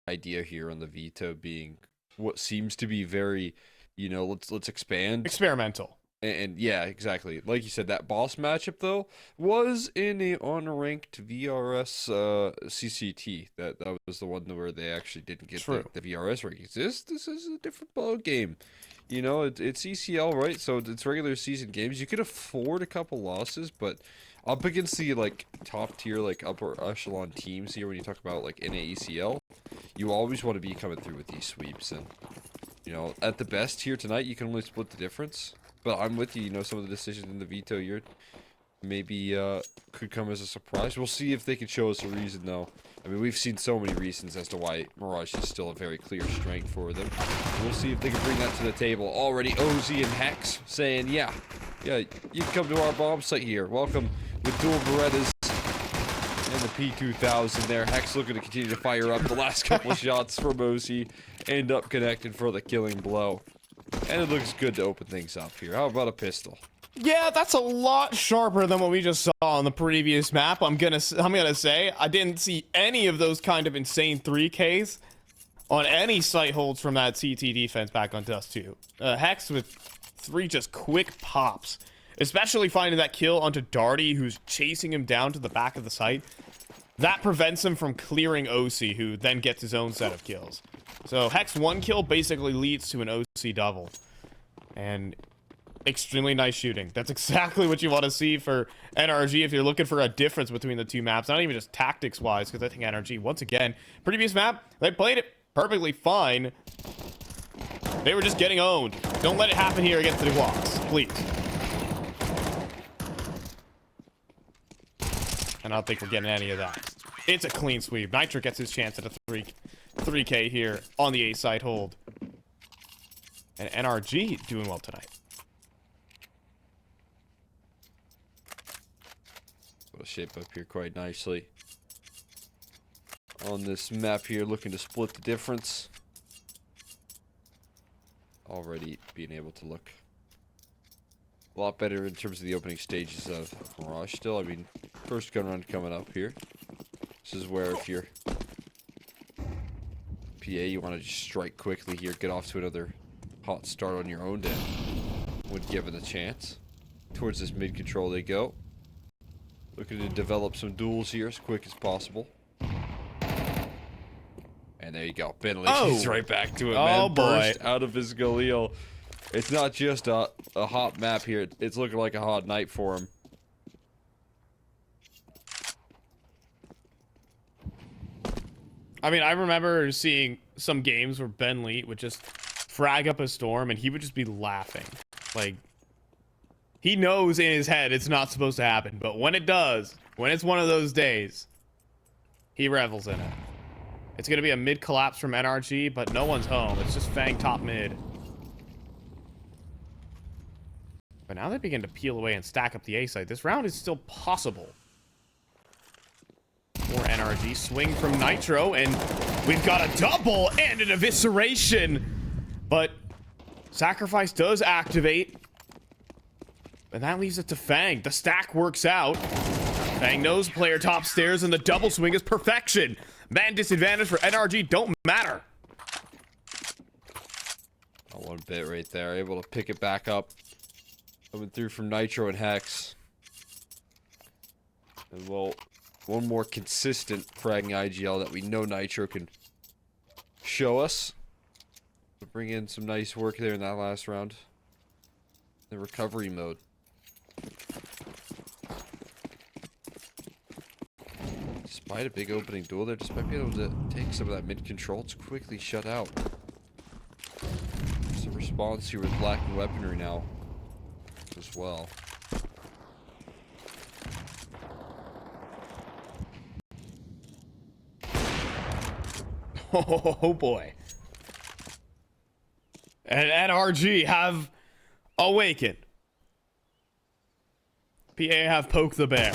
idea here on the veto being what seems to be very, let's expand. Experimental. And yeah, exactly. Like you said, that boss matchup though was in a unranked VRS CCT. That was the one where they actually didn't get the VRS rankings. This is a different ball game. It's ECL, right? So it's regular season games. You could afford a couple losses, but up against the like top tier, like upper echelon teams here, when you talk about like NAECL, you always want to be coming through with these sweeps. And at the best here tonight, you can only split the difference. But I'm with you. Some of the decisions in the veto here maybe could come as a surprise. We'll see if they can show us a reason, though. I mean, we've seen so many reasons as to why Mirage is still a very clear strength for them. We'll see if they can bring that to the table. Already, OZ and Hex saying, yeah, you can come to our bomb site here. Welcome with dual Berettas and the P2000 there. Hex looking to continue to fire up. The last couple shots from OZ end up connected for the killing blow. And it looks good to open things up here. How about a pistol? Yeah, that's a lot sharper than what we just saw on the previous map. I'm gonna say I didn't see any of those kind of insane 3Ks on any site holds from that CT defense back on Dust 2. Hex with 3 just quick pops, especially finding that kill onto Darty, who's chasing him down to the back of the site. That prevents him from clearing OC, who then gets his own set of kills. So Hex 1 kill basically leads to an OC double. And extremely nice shooting. That's exactly what you want to see for NRG if you're looking for a difference between the two maps. Not even just tactics-wise, because I think NRG, once again, previous map, they played it perfectly fine. They were just getting owned. Don't let it happen here against the Walks, please. And I don't think we're getting any of that. It's a clean sweep. Nitro gets his chance at a 3K here on the A side hold. And NRG doing well tonight. It'll shape up here quite nicely. On this map here, looking to split the difference. Already being able to look a lot better in terms of the opening stages of Mirage still. I mean, first gun run coming up here. This is where if you're PA, you want to just strike quickly here, get off to another hot start on your own end when given the chance. Towards this mid control they go. Looking to develop some duels here as quick as possible. And there you go. Bentley, he's right back to it, man. Oh, boy. Burst out of his Galil. It's not just a hot map here. It's looking like a hot night for him. I mean, I remember seeing some games where Ben Lee would just frag up a storm and he would just be laughing. Like, he knows in his head it's not supposed to happen, but when it does, when it's one of those days, he revels in it. It's going to be a mid collapse from NRG, but no one's home. It's just Fang top mid. But now they begin to peel away and stack up the A side. This round is still possible. More NRG swing from Nitro, and we've got a double and an evisceration. But Sacrifice does activate. And that leaves it to Fang. The stack works out. Fang knows player top stairs, and the double swing is perfection. Man disadvantage for NRG don't matter. Oh, one bit right there. Able to pick it back up. Coming through from Nitro and Hex. And well, one more consistent fragging IGL that we know Nitro can show us. To bring in some nice work there in that last round. The recovery mode. Despite a big opening duel there, despite being able to take some of that mid control, it's quickly shut out. There's a response here with lacking weaponry now as well. Oh boy. And NRG have awakened. PA have poked the bear.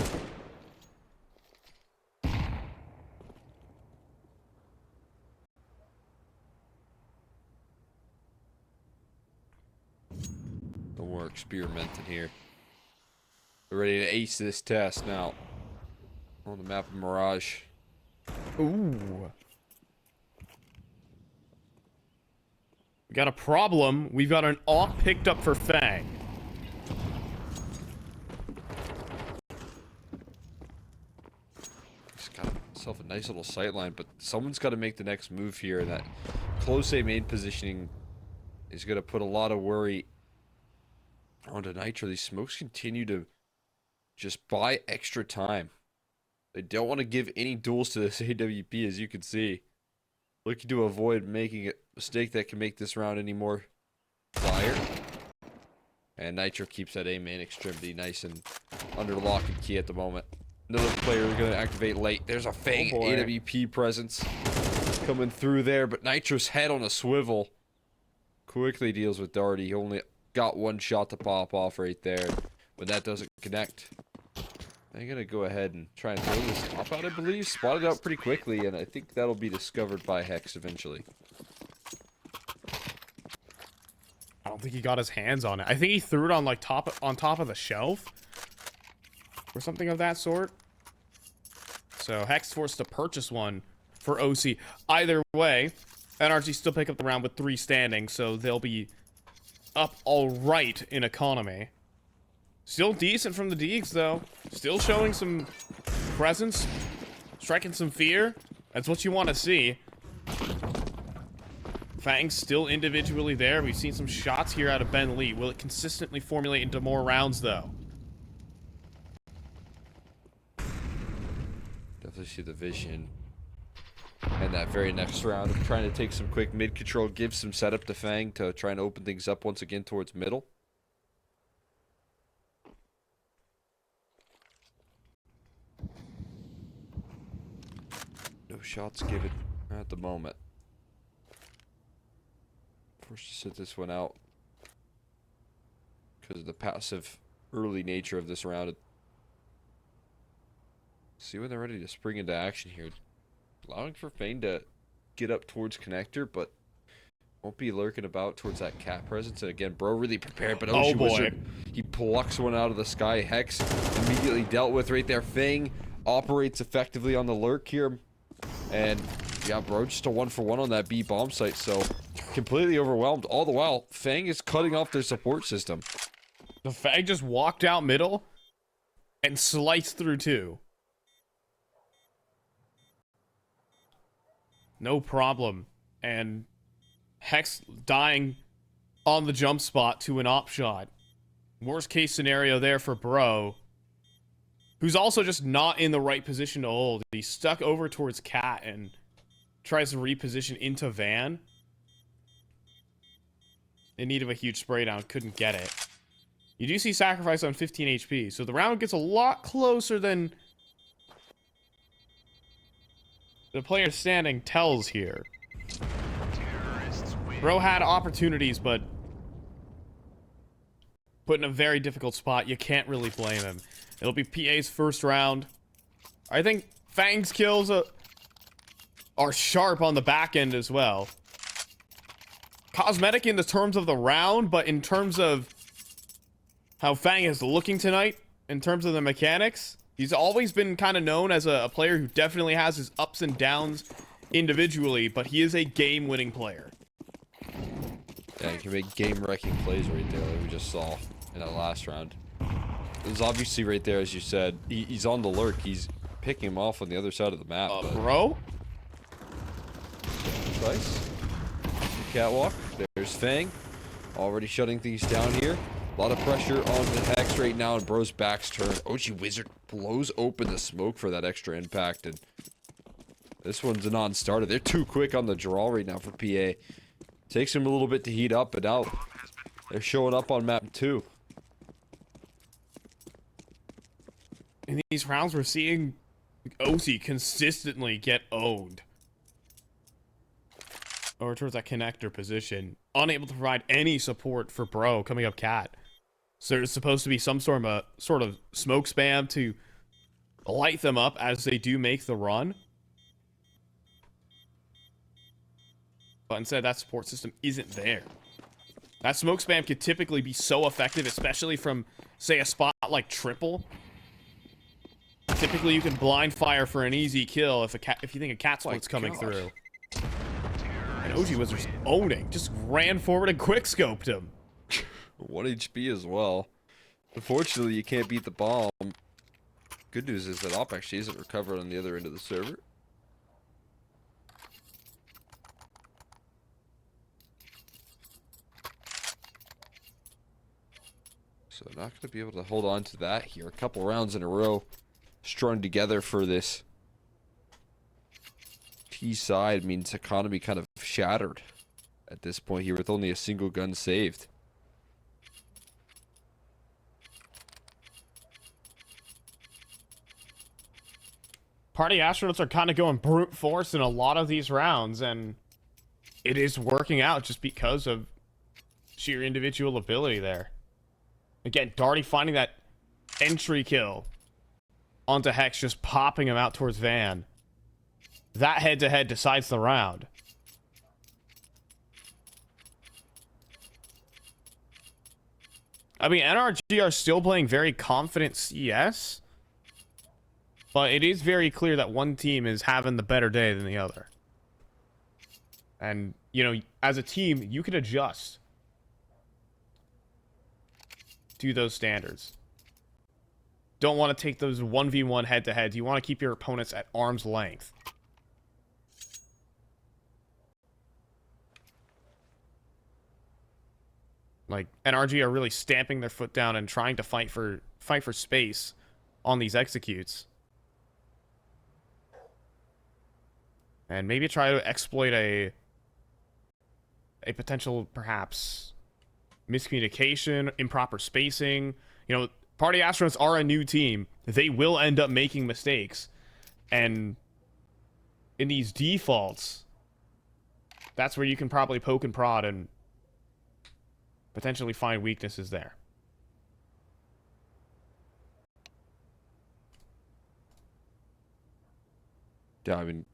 No more experimenting here. We're ready to ace this test now. On the map of Mirage. Ooh. got a problem. We've got an AWP picked up for Fang. He's got himself a nice little sight line, but someone's got to make the next move here. And that close A main positioning is going to put a lot of worry onto Nitro. These smokes continue to just buy extra time. They don't want to give any duels to this AWP, as you can see. Looking to avoid making a mistake that can make this round any more dire. And Nitro keeps that A main extremity nice and under lock and key at the moment. Another player going to activate late. There's a Fang AWP presence coming through there, but Nitro's head on a swivel quickly deals with Darty. He only got one shot to pop off right there. When that doesn't connect, they're going to go ahead and try and throw this top out, I believe. Spotted out pretty quickly, and I think that'll be discovered by Hex eventually. I don't think he got his hands on it. I think he threw it on like on top of the shelf or something of that sort. So Hex forced to purchase one for OC. Either way, NRG still pick up the round with 3 standing, so they'll be up all right in economy. Still decent from the Deegs, though. Still showing some presence. Striking some fear. That's what you want to see. Fang's still individually there. We've seen some shots here out of Ben Lee. Will it consistently formulate into more rounds, though? Definitely see the vision. And that very next round of trying to take some quick mid control, give some setup to Fang to try and open things up once again towards middle. No shots given at the moment. Forced to sit this one out because of the passive early nature of this round. See when they're ready to spring into action here. Allowing for Fang to get up towards connector, but won't be lurking about towards that cat presence. And again, bro really prepared, but oh boy, Wizard, he plucks one out of the sky. Hex immediately dealt with right there. Fang operates effectively on the lurk here. And yeah, bro, just a 1-for-1 on that B bomb site, so completely overwhelmed. All the while, Fang is cutting off their support system. The Fang just walked out middle and sliced through 2. No problem. And Hex dying on the jump spot to an op shot. Worst case scenario there for Bro, who's also just not in the right position to hold. He's stuck over towards Cat and tries to reposition into Van. In need of a huge spray down, couldn't get it. You do see sacrifice on 15 HP, so the round gets a lot closer than the player standing tells here. Bro had opportunities, but put in a very difficult spot. You can't really blame him. It'll be PA's first round. I think Fang's kills are sharp on the back end as well. Cosmetic in the terms of the round, but in terms of how Fang is looking tonight, in terms of the mechanics, he's always been kind of known as a player who definitely has his ups and downs individually, but he is a game-winning player. Yeah, he can make game-wrecking plays right there, like we just saw in that last round. It was obviously right there, as you said. He's on the lurk. He's picking him off on the other side of the map. Bro? Nice. Catwalk. There's Fang. Already shutting things down here. A lot of pressure on the Hex right now, and Bro's back's turned. OG Wizard blows open the smoke for that extra impact, and this one's a non-starter. They're too quick on the draw right now for PA. Takes him a little bit to heat up, but now they're showing up on map 2. In these rounds, we're seeing OC consistently get owned over towards that connector position. Unable to provide any support for Bro coming up cat. So there's supposed to be some sort of smoke spam to light them up as they do make the run. But instead, that support system isn't there. That smoke spam could typically be so effective, especially from, say, a spot like triple. Typically, you can blind fire for an easy kill if you think a cat smoke's coming through. And OG Wizards owning. Just ran forward and quickscoped him. 1 HP as well. Unfortunately, you can't beat the bomb. Good news is that Op actually isn't recovered on the other end of the server. So not going to be able to hold on to that here. A couple rounds in a row strung together for this T side means economy kind of shattered at this point here with only a single gun saved. Party Astronauts are kind of going brute force in a lot of these rounds, and it is working out just because of sheer individual ability there. Again, Darty finding that entry kill onto Hex, just popping him out towards Van. That head-to-head decides the round. I mean, NRG are still playing very confident CS, but it is very clear that one team is having the better day than the other. And, you know, as a team, you can adjust to those standards. Don't want to take those 1v1 head-to-heads. You want to keep your opponents at arm's length. Like, NRG are really stamping their foot down and trying to fight for space on these executes. And maybe try to exploit a potential, perhaps, miscommunication, improper spacing. You know, Party Astronauts are a new team. They will end up making mistakes. And in these defaults, that's where you can probably poke and prod and potentially find weaknesses there. Yeah, I mean,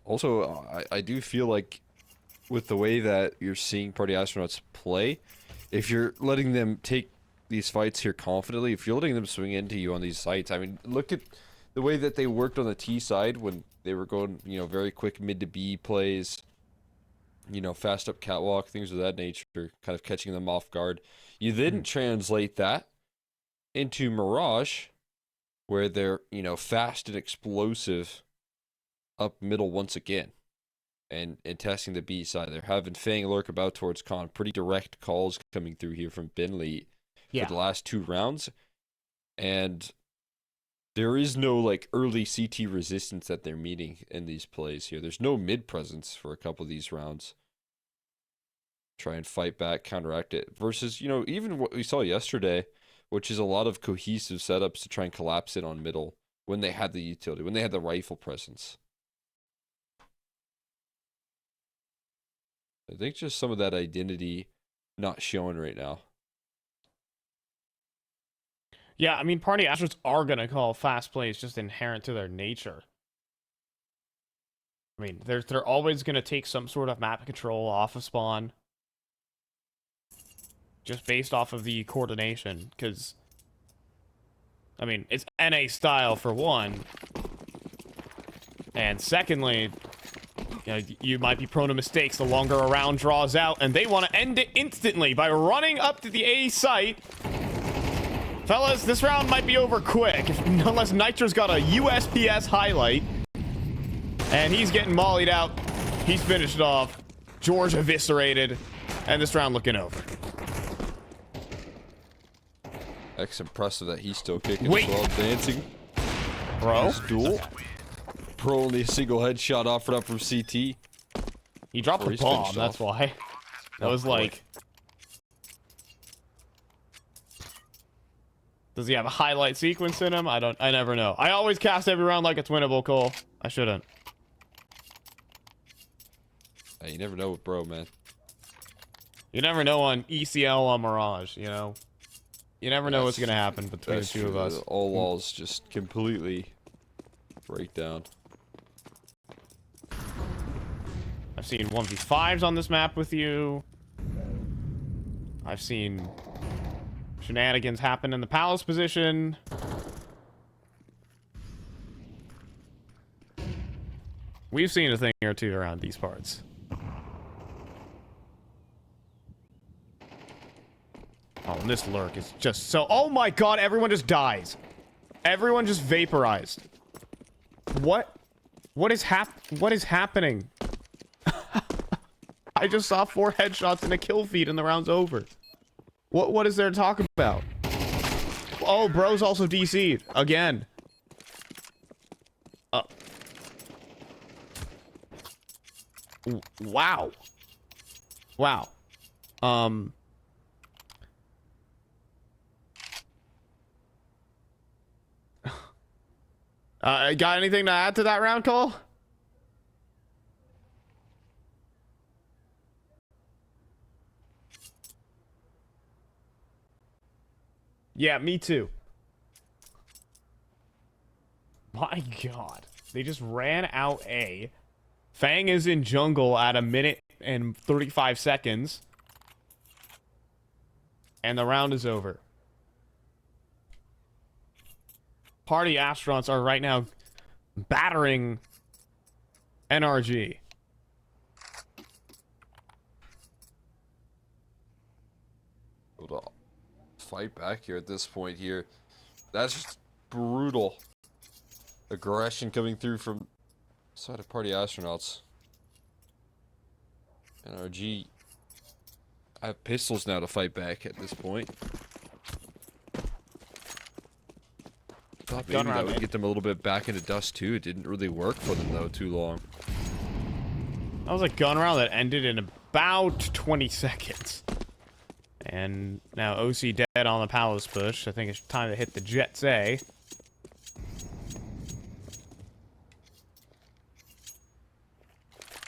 also, I do feel like with the way that you're seeing Party Astronauts play, if you're letting them take these fights here confidently, if you're letting them swing into you on these sites, I mean, look at the way that they worked on the T side when they were going, you know, very quick mid to B plays, you know, fast up catwalk, things of that nature, kind of catching them off guard. You didn't translate that into Mirage, where they're, you know, fast and explosive up middle once again. And testing the B side. They're having Fang lurk about towards Con. Pretty direct calls coming through here from Binley for the last 2 rounds. And there is no, like, early CT resistance that they're meeting in these plays here. There's no mid presence for a couple of these rounds. Try and fight back, counteract it. Versus, you know, even what we saw yesterday, which is a lot of cohesive setups to try and collapse it on middle when they had the utility, when they had the rifle presence. I think just some of that identity not showing right now. Yeah, I mean, Party Astronauts are going to call fast plays just inherent to their nature. I mean, they're always going to take some sort of map control off of spawn. Just based off of the coordination, because, I mean, it's NA style for one. And secondly, you know, you might be prone to mistakes the longer a round draws out, and they want to end it instantly by running up to the A site. Fellas, this round might be over quick, unless Nitro's got a USPS highlight. And he's getting mollied out. He's finished off. George eviscerated. And this round looking over. That's impressive that he's still kicking as well, dancing. Bro? Nice duel. Pro only a single headshot offered up from CT. He dropped the bomb, that's why. That was like... Does he have a highlight sequence in him? I never know. I always cast every round like it's winnable, Cole. I shouldn't. Hey, you never know with bro, man. You never know on ECL on Mirage, you know? You never know what's gonna happen between the two of us. All walls just completely break down. I've seen 1v5s on this map with you. I've seen shenanigans happen in the palace position. We've seen a thing or two around these parts. Oh, and this lurk is just so... Oh my god, everyone just dies. Everyone just vaporized. What? What is happening? I just saw 4 headshots and a kill feed and the round's over. What is there to talk about? Oh, bro's also DC'd. Again. Wow. Wow. Got anything to add to that round, Cole? Yeah, me too. My god. They just ran out A. Fang is in jungle at 1 minute and 35 seconds. And the round is over. Party astronauts are right now battering NRG. Hold on. Fight back here at this point here. That's just brutal aggression coming through from side of Party Astronauts. NRG have pistols now to fight back at this point. Thought maybe that would get them a little bit back into dust too. It didn't really work for them though too long. That was a gun round that ended in about 20 seconds. And now OC dead on the Palace push. I think it's time to hit the Jets A.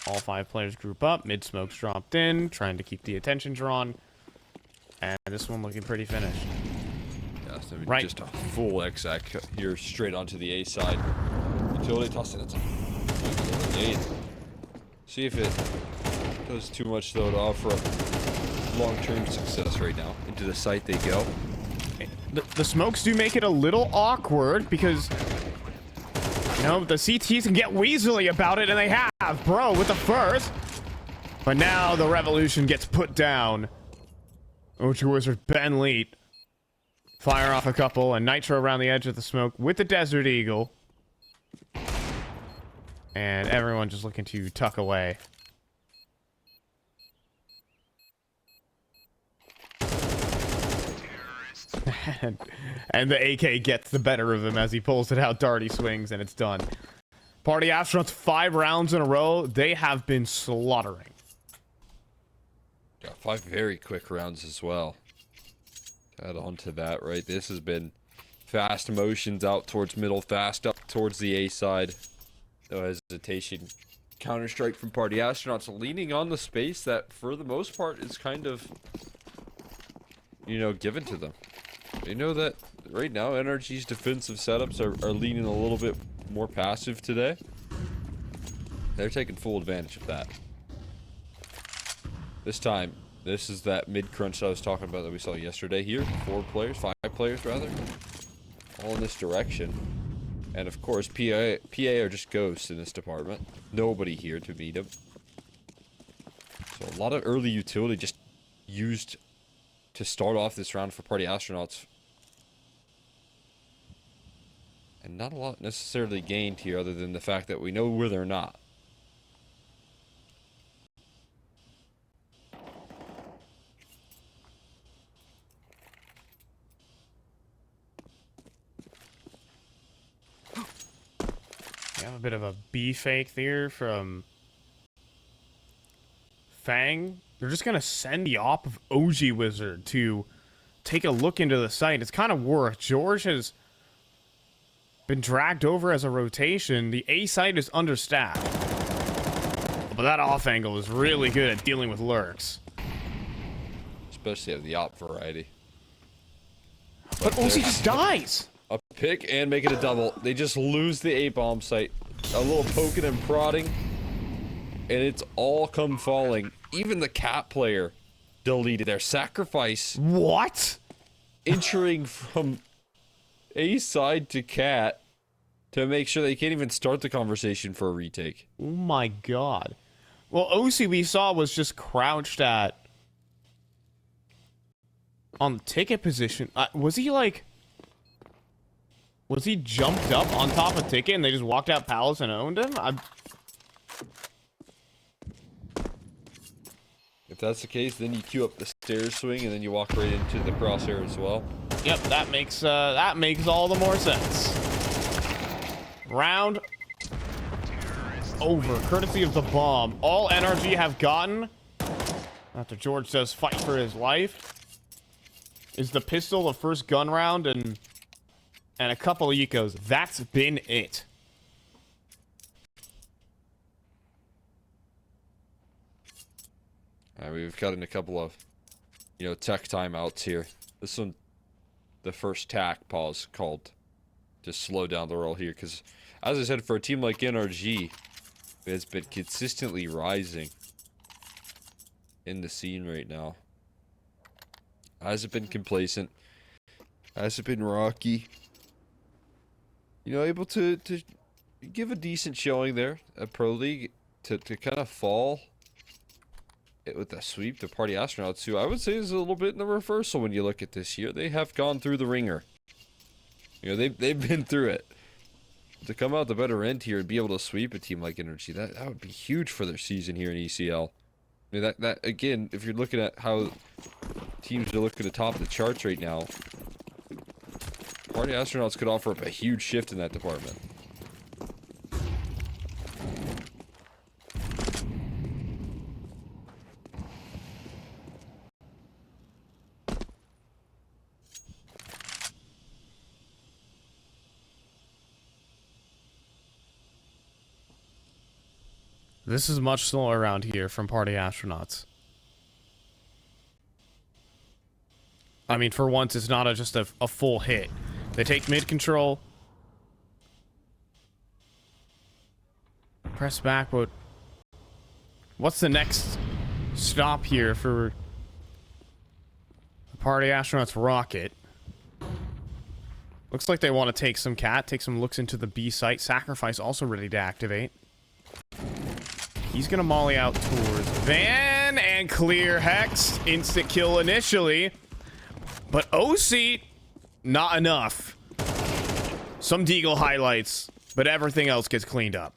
All 5 players group up. Mid smoke's dropped in, trying to keep the attention drawn. And this one looking pretty finished. Yeah, so right. Just a full exec here straight onto the A side. Utility tossing it. See if it does too much though to offer a long-term success right now. Into the site they go. The smokes do make it a little awkward because, you know, the CTs can get weaselly about it, and they have. Bro with the first. But now the revolution gets put down. Ultra Wizard Ben Leet. Fire off a couple, and Nitro around the edge of the smoke with the Desert Eagle. And everyone just looking to tuck away. and the AK gets the better of him as he pulls it out, darty swings, and it's done. Party Astronauts 5 rounds in a row. They have been slaughtering. Yeah, 5 very quick rounds as well. Add on to that, right? This has been fast motions out towards middle, fast up towards the A side. No hesitation. Counter-strike from Party Astronauts, leaning on the space that, for the most part, is kind of, you know, given to them. They know that right now NRG's defensive setups are leaning a little bit more passive today. They're taking full advantage of that. This time, this is that mid-crunch I was talking about that we saw yesterday here. 5 players rather. All in this direction. And of course, PA are just ghosts in this department. Nobody here to meet them. So a lot of early utility just used to start off this round for Party Astronauts. And not a lot necessarily gained here other than the fact that we know where they're not. We have a bit of a B fake there from Fang. They're just going to send the op of OG Wizard to take a look into the site. It's kind of worth. George has been dragged over as a rotation. The A site is understaffed. But that off angle is really good at dealing with lurks. Especially of the op variety. But OC just dies! A pick and make it a double. They just lose the A-bomb site. A little poking and prodding. And it's all come falling. Even the cat player deleted their sacrifice. What? Entering from A side to cat to make sure they can't even start the conversation for a retake. Oh my god. Well, OC we saw was just crouched at on the ticket position. Was he like? Was he jumped up on top of ticket and they just walked out Palace and owned him? If that's the case, then you queue up the stairs swing and then you walk right into the crosshair as well. Yep, that makes all the more sense. Round over, courtesy of the bomb. All NRG have gotten, after George says fight for his life, is the pistol, the first gun round, and a couple of ecos. That's been it. We've gotten a couple of, tech timeouts here. This one, the first tack pause called to slow down the roll here, because, as I said, for a team like NRG, it's been consistently rising in the scene right now. Has it been complacent? Has it been rocky? Able to give a decent showing there at Pro League, to kind of fall with the sweep to Party Astronauts, who I would say is a little bit in the reversal when you look at this year. They have gone through the ringer. They've been through it. To come out the better end here and be able to sweep a team like NRG, that would be huge for their season here in ECL. I mean, that again, if you're looking at how teams are looking to top the charts right now, Party Astronauts could offer up a huge shift in that department. This is much slower around here from Party Astronauts. I mean, for once, it's not just a full hit. They take mid control. Press back, but what's the next stop here for the Party Astronauts rocket? Looks like they want to take some looks into the B site. Sacrifice also ready to activate. He's gonna molly out towards Van and clear Hex. Instant kill initially. But OC, not enough. Some Deagle highlights, but everything else gets cleaned up.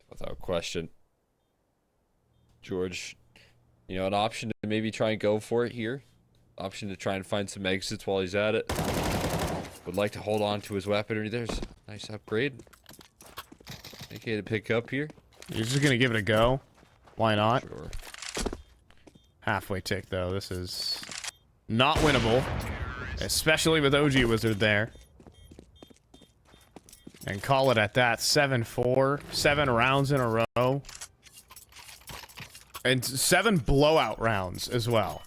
Without question. George, an option to maybe try and go for it here. Option to try and find some exits while he's at it. Would like to hold on to his weaponry. There's a nice upgrade. Okay, to pick up here. You're just gonna give it a go? Why not? Sure. Halfway tick, though. This is not winnable. Especially with OG Wizard there. And call it at that. 7-4. 7 rounds in a row. And 7 blowout rounds as well.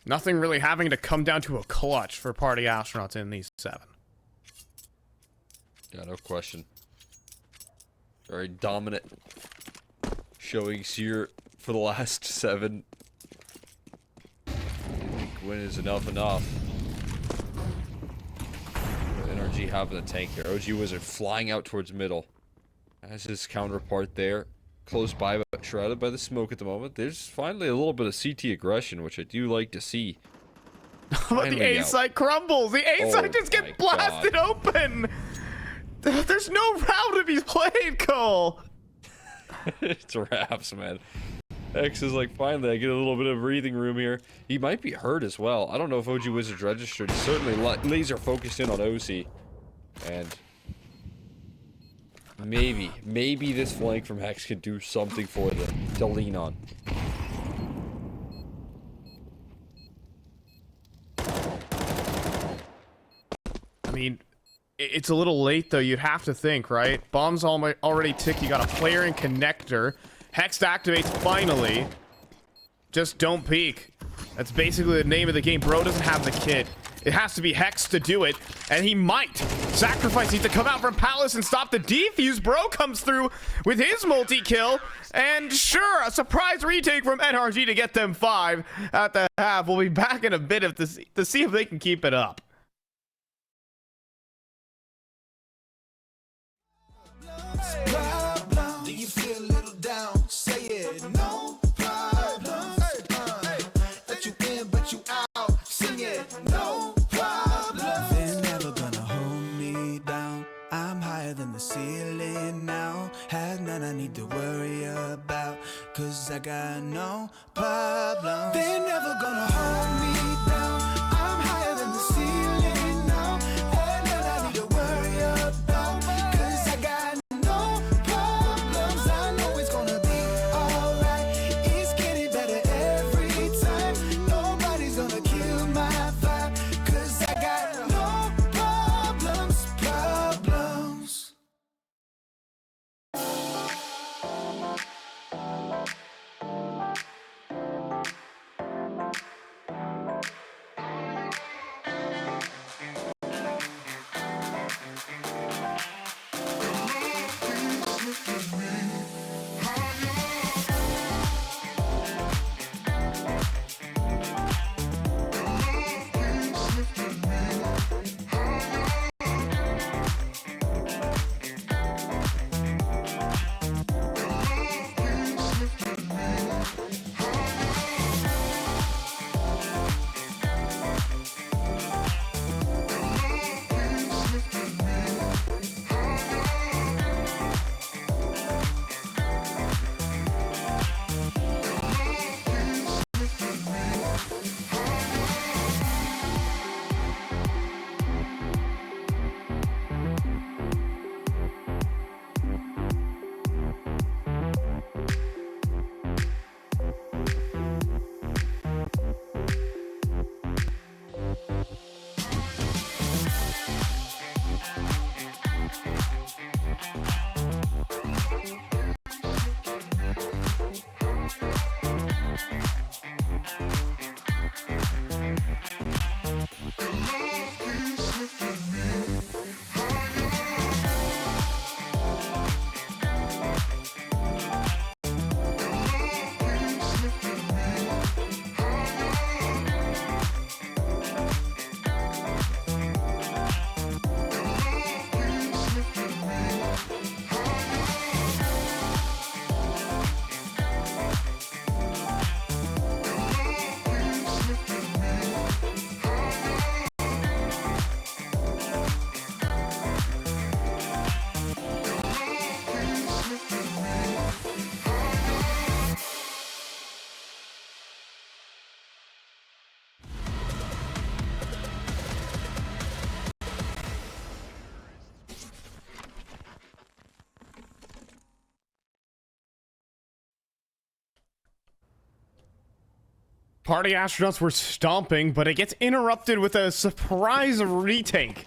Nothing really having to come down to a clutch for Party Astronauts in these 7. Yeah, no question. Very dominant showings here for the last 7. I think win is enough. NRG having the tank here. OG Wizard flying out towards middle. Has his counterpart there. Close by, but shrouded by the smoke at the moment. There's finally a little bit of CT aggression, which I do like to see. But the A site crumbles. The A site just gets blasted open. There's no round to be played, Cole. It's wraps, man. X is like, finally, I get a little bit of breathing room here. He might be hurt as well. I don't know if OG Wizard's registered. He's certainly laser focused in on OC. And maybe this flank from Hex can do something for them to lean on. I mean, it's a little late, though. You'd have to think, right? Bomb's already ticked. You got a player and connector. Hex activates finally. Just don't peek. That's basically the name of the game. Bro doesn't have the kit. It has to be Hex to do it, and he might. Sacrifice needs to come out from Palace and stop the defuse. Bro comes through with his multi-kill, and sure, a surprise retake from NRG to get them 5 at the half. We'll be back in a bit to see if they can keep it up. Do you feel a little down? Say it, no problem. Let you in, but you out. Sing it, no problem. They're never gonna hold me down. I'm higher than the ceiling now. Have none I need to worry about, 'cause I got no problem. They're never gonna hold me down. I'm higher than the ceiling now. Have none I need to worry about, 'cause I got no problems. I know it's gonna be alright. It's getting better every time. Nobody's gonna kill my vibe, 'cause I got no problems. Party Astronauts were stomping, but it gets interrupted with a surprise retake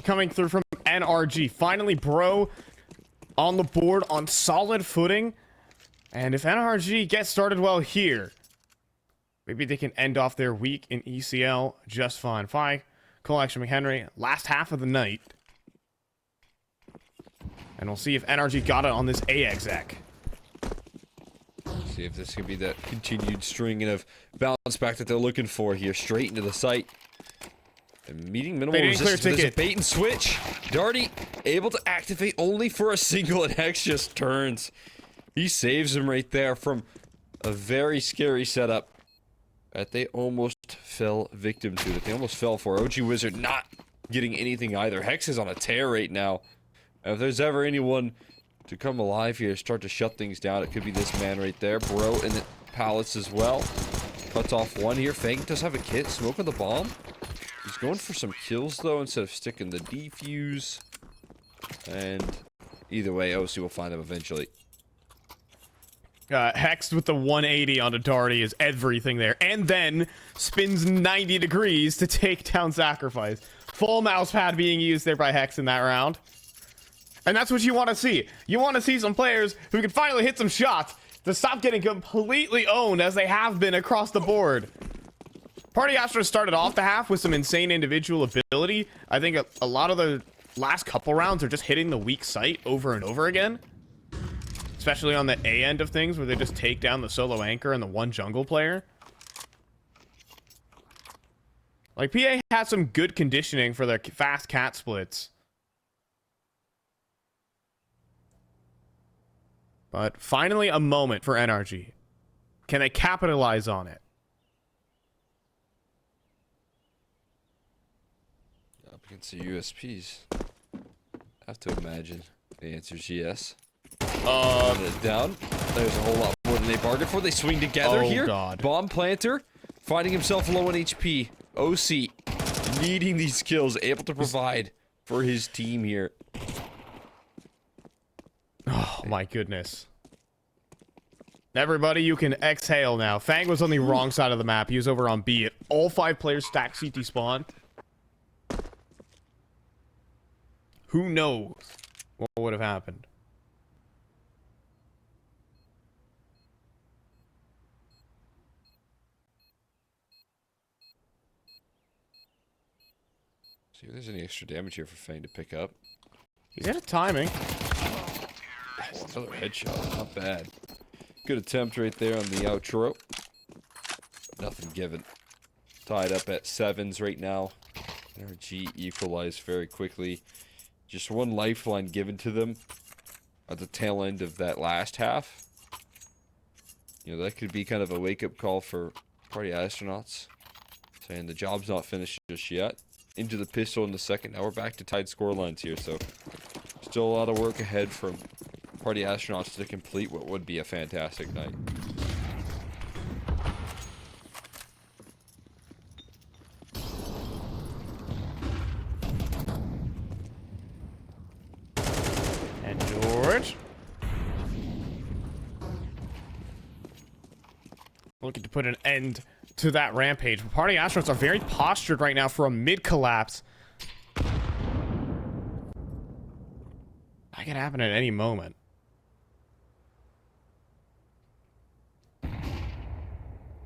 coming through from NRG. Finally, Bro on the board on solid footing. And if NRG gets started well here, maybe they can end off their week in ECL just fine. Collection McHenry, last half of the night. And we'll see if NRG got it on this AXEC. See if this can be that continued string of bounce back that they're looking for here. Straight into the site. And meeting minimal resistance. There's a bait and switch. Darty able to activate only for a single, and Hex just turns. He saves him right there from a very scary setup that they almost fell victim to. That they almost fell for. OG Wizard not getting anything either. Hex is on a tear right now. And if there's ever anyone to come alive here, start to shut things down, it could be this man right there. Bro in the pallets as well. Cuts off one here. Fang does have a kit. Smoke on the bomb. He's going for some kills though instead of sticking the defuse. And either way, OC will find him eventually. Hex with the 180 onto Darty is everything there. And then spins 90 degrees to take down Sacrifice. Full mouse pad being used there by Hex in that round. And that's what you want to see. You want to see some players who can finally hit some shots to stop getting completely owned as they have been across the board. Party Astronauts started off the half with some insane individual ability. I think a lot of the last couple rounds are just hitting the weak site over and over again. Especially on the A end of things, where they just take down the solo anchor and the one jungle player. Like, PA has some good conditioning for their fast cat splits. But finally a moment for NRG. Can they capitalize on it? Up against the USPs. I have to imagine the answer is yes. Down. There's a whole lot more than they bargained for. They swing together here. God. Bomb planter, finding himself low on HP. OC needing these kills, able to provide for his team here. Oh my goodness. Everybody, you can exhale now. Fang was on the wrong side of the map. He was over on B. All 5 players stacked CT spawn. Who knows what would have happened? See if there's any extra damage here for Fang to pick up. He's at a timing. Oh, another headshot. Not bad. Good attempt right there on the outro. Nothing given. Tied up at 7s right now. NRG equalized very quickly. Just one lifeline given to them at the tail end of that last half. You know, that could be kind of a wake-up call for Party Astronauts. Saying the job's not finished just yet. Into the pistol in the second. Now we're back to tied score lines here, so still a lot of work ahead from Party Astronauts to complete what would be a fantastic night. And George. Looking to put an end to that rampage. Party Astronauts are very postured right now for a mid collapse. That could happen at any moment.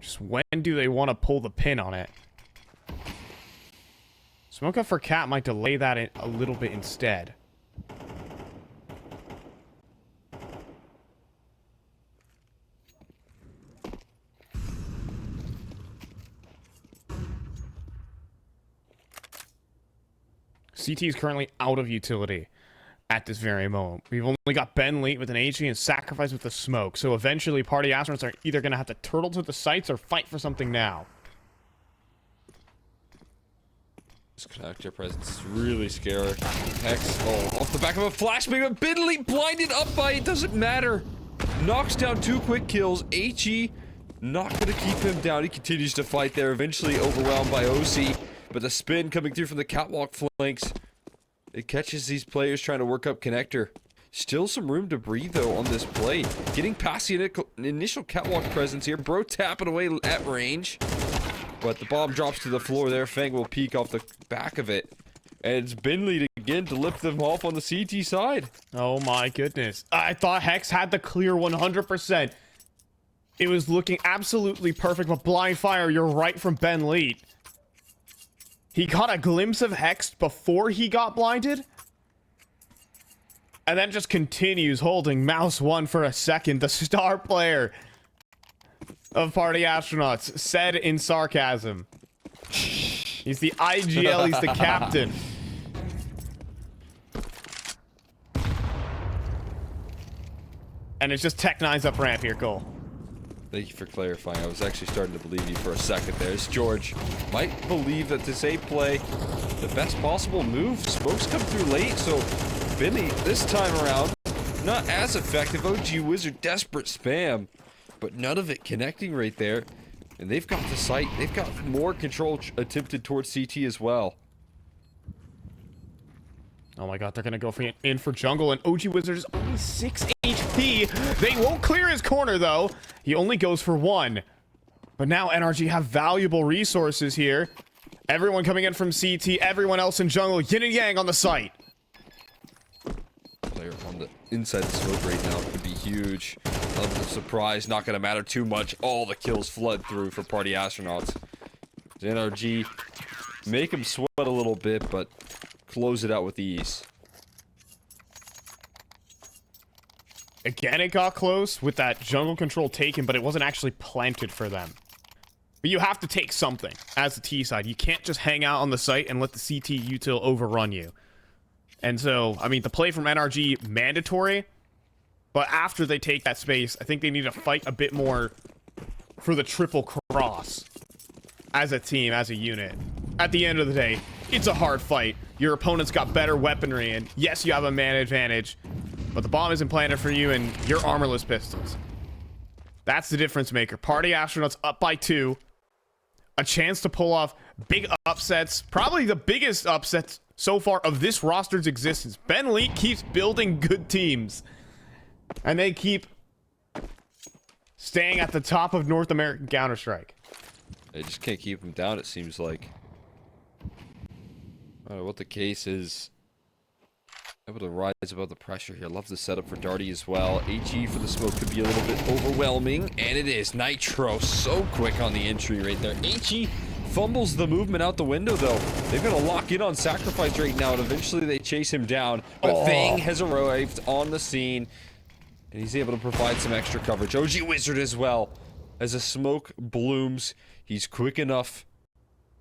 Just when do they want to pull the pin on it? Smoke up for Cat might delay that a little bit instead. CT is currently out of utility at this very moment. We've only got Ben late with an HE and Sacrifice with the smoke. So eventually Party Astronauts are either going to have to turtle to the sites or fight for something now. This connector presence is really scary. Hex, oh, off the back of a flashbang, but Bidley blinded up by it, doesn't matter. Knocks down 2 quick kills. HE not going to keep him down. He continues to fight there, eventually overwhelmed by OC. But the spin coming through from the catwalk flanks, it catches these players trying to work up connector. Still some room to breathe though on this play. Getting past the initial catwalk presence here. Bro tapping away at range. But the bomb drops to the floor there. Fang will peek off the back of it. And it's Binley again to lift them off on the CT side. Oh my goodness. I thought Hex had the clear 100%. It was looking absolutely perfect, but blind fire, you're right from Ben Leet. He got a glimpse of Hex before he got blinded. And then just continues holding mouse 1 for a second. The star player of Party Astronauts said in sarcasm. He's the IGL, he's the captain. And it's just Tech 9's up ramp here, Cole. Thank you for clarifying. I was actually starting to believe you for a second there. As George might believe that this A play, the best possible move. Smokes come through late, so Benny, this time around, not as effective. OG Wizard, desperate spam, but none of it connecting right there. And they've got the site. They've got more control attempted towards CT as well. Oh my god, they're gonna go in for jungle, and OG Wizard is only 6 HP. They won't clear his corner, though. He only goes for 1. But now NRG have valuable resources here. Everyone coming in from CT, everyone else in jungle, yin and yang on the site. Player on the inside the smoke right now could be huge. Level of surprise, not gonna matter too much. All the kills flood through for Party Astronauts. NRG make him sweat a little bit, but close it out with ease. Again, it got close with that jungle control taken, but it wasn't actually planted for them. But you have to take something as the T side. You can't just hang out on the site and let the CT util overrun you. And so, I mean, the play from NRG, mandatory. But after they take that space, I think they need to fight a bit more for the triple cross as a team, as a unit. At the end of the day, it's a hard fight. Your opponent's got better weaponry, and yes, you have a man advantage, but the bomb isn't planted for you, and you're armorless pistols. That's the difference maker. Party Astronauts up by 2. A chance to pull off big upsets. Probably the biggest upsets so far of this roster's existence. Ben Lee keeps building good teams. And they keep staying at the top of North American Counter-Strike. They just can't keep him down, it seems like. I don't know what the case is. Able to rise above the pressure here. Love the setup for Darty as well. HE for the smoke could be a little bit overwhelming, and it is. Nitro so quick on the entry right there. HE fumbles the movement out the window, though. They've got to lock in on Sacrifice right now, and eventually they chase him down. But Fang has arrived on the scene, and he's able to provide some extra coverage. OG Wizard as well. As the smoke blooms, he's quick enough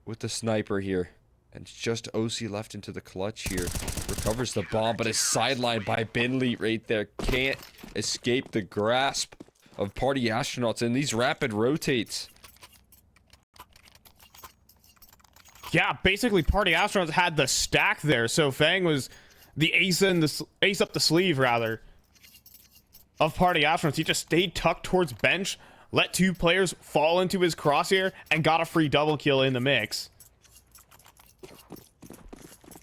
with the sniper here. And it's just OC left into the clutch here. Recovers the bomb, but is sidelined by Binley right there. Can't escape the grasp of Party Astronauts in these rapid rotates. Yeah, basically Party Astronauts had the stack there, so Fang was the ace up the sleeve, rather, of Party Astronauts. He just stayed tucked towards bench, let 2 players fall into his crosshair, and got a free double kill in the mix.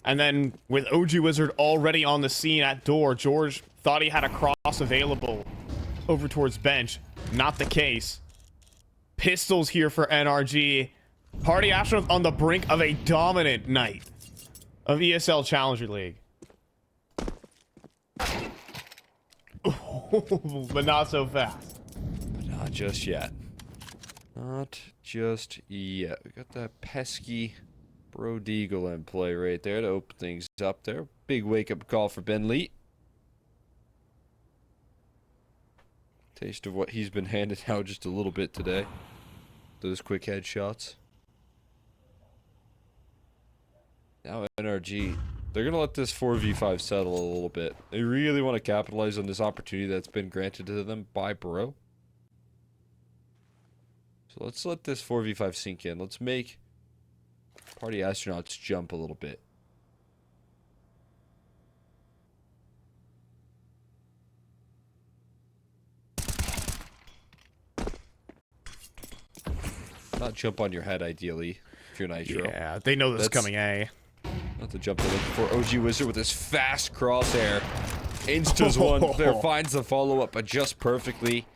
And then, with OG Wizard already on the scene at door, George thought he had a cross available over towards bench. Not the case. Pistols here for NRG. Party Astronauts on the brink of a dominant night of ESL Challenger League. But not so fast. But not just yet. Not just yet. We got that pesky Bro Deagle in play right there to open things up there. Big wake-up call for Ben Lee. Taste of what he's been handed out just a little bit today. Those quick headshots. Now NRG, they're going to let this 4v5 settle a little bit. They really want to capitalize on this opportunity that's been granted to them by Bro. So let's let this 4v5 sink in. Let's make Party Astronauts jump a little bit. Not jump on your head, ideally, if you're Nitro. Yeah, they know this is coming, eh? Not the jump they're looking for. OG Wizard with his fast crosshair. Instas one there, finds the follow-up, but just perfectly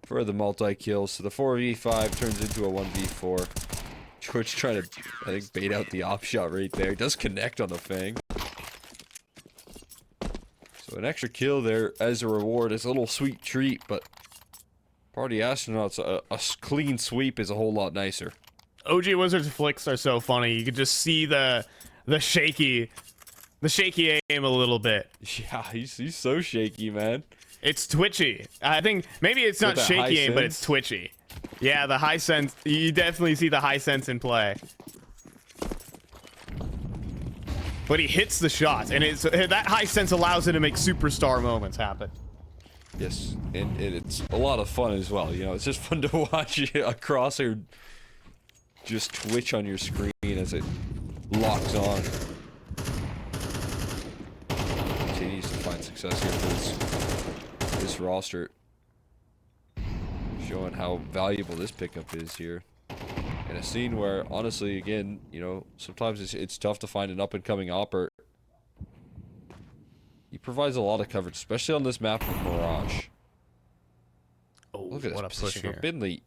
for the multi-kill. So the 4v5 turns into a 1v4. George trying to, I think, bait out the op shot right there. Does connect on the Fang. So an extra kill there as a reward is a little sweet treat, but Party Astronauts, a clean sweep is a whole lot nicer. OG Wizard's flicks are so funny. You could just see the shaky aim a little bit. Yeah, he's so shaky, man. It's twitchy. I think maybe it's not shaky aim, but it's twitchy. Yeah, the high sense. You definitely see the high sense in play. But he hits the shots, and that high sense allows him to make superstar moments happen. Yes, and it's a lot of fun as well. You know, it's just fun to watch a crosshair just twitch on your screen as it locks on. Continues to find success here for this roster. Showing how valuable this pickup is here. In a scene where, honestly, again, you know, sometimes it's tough to find an up-and-coming opper. He provides a lot of coverage, especially on this map with Mirage. Oh, look at what this a push position here. for Binley.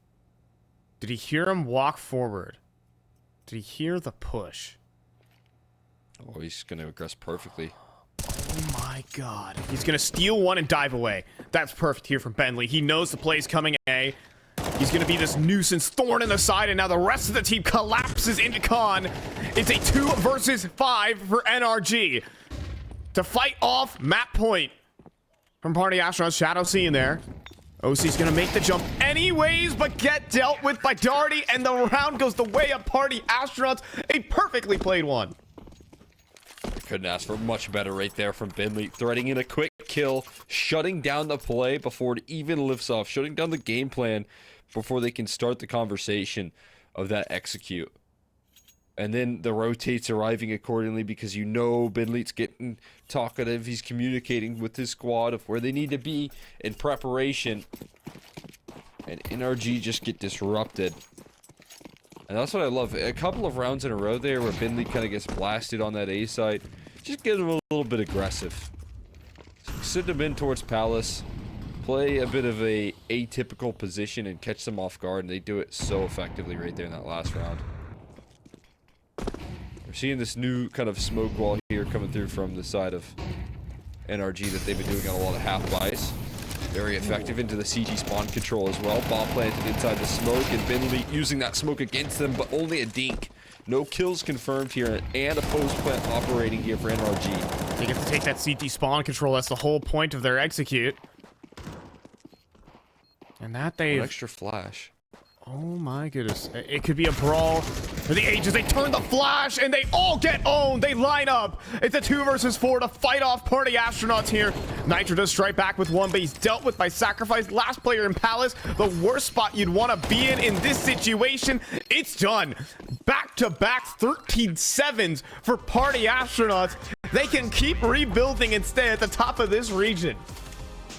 Did he hear him walk forward? Did he hear the push? Oh, he's going to aggress perfectly. Oh my god. He's going to steal one and dive away. That's perfect here from Benley. He knows the play's coming A. He's going to be this nuisance thorn in the side, and now the rest of the team collapses into Khan. It's a 2 versus 5 for NRG to fight off map point from Party Astronauts. Shadow C in there. OC's going to make the jump anyways, but get dealt with by Darty, and the round goes the way of Party Astronauts. A perfectly played one. Couldn't ask for much better right there from Binley, threading in a quick kill, shutting down the play before it even lifts off, shutting down the game plan before they can start the conversation of that execute. And then the rotates arriving accordingly, because you know Binley's getting talkative. He's communicating with his squad of where they need to be in preparation. And NRG just get disrupted. And that's what I love. A couple of rounds in a row there where Binley kind of gets blasted on that A side. Just get him a little bit aggressive. Send him in towards Palace. Play a bit of a atypical position and catch them off guard. And they do it so effectively right there in that last round. We're seeing this new kind of smoke wall here coming through from the side of NRG that they've been doing on a lot of half-buys. Very effective into the CG spawn control as well. Bomb planted inside the smoke, and Binley using that smoke against them, but only a dink. No kills confirmed here, and a post plant operating here for NRG. They get to take that CT spawn control. That's the whole point of their execute. And that they extra flash. Oh my goodness. It could be a brawl for the ages. They turn the flash and they all get owned. They line up. It's a 2 versus 4 to fight off Party Astronauts here. Nitro does strike back with one, but he's dealt with by sacrifice. Last player in Palace, the worst spot you'd want to be in this situation. It's done. Back-to-back 13-7s for Party Astronauts. They can keep rebuilding and stay at the top of this region.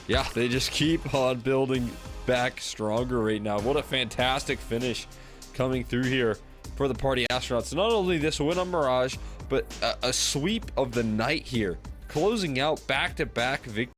Yeah, they just keep on building back stronger right now. What a fantastic finish coming through here for the Party Astronauts. Not only this win on Mirage, but a sweep of the night here, closing out back-to-back victories.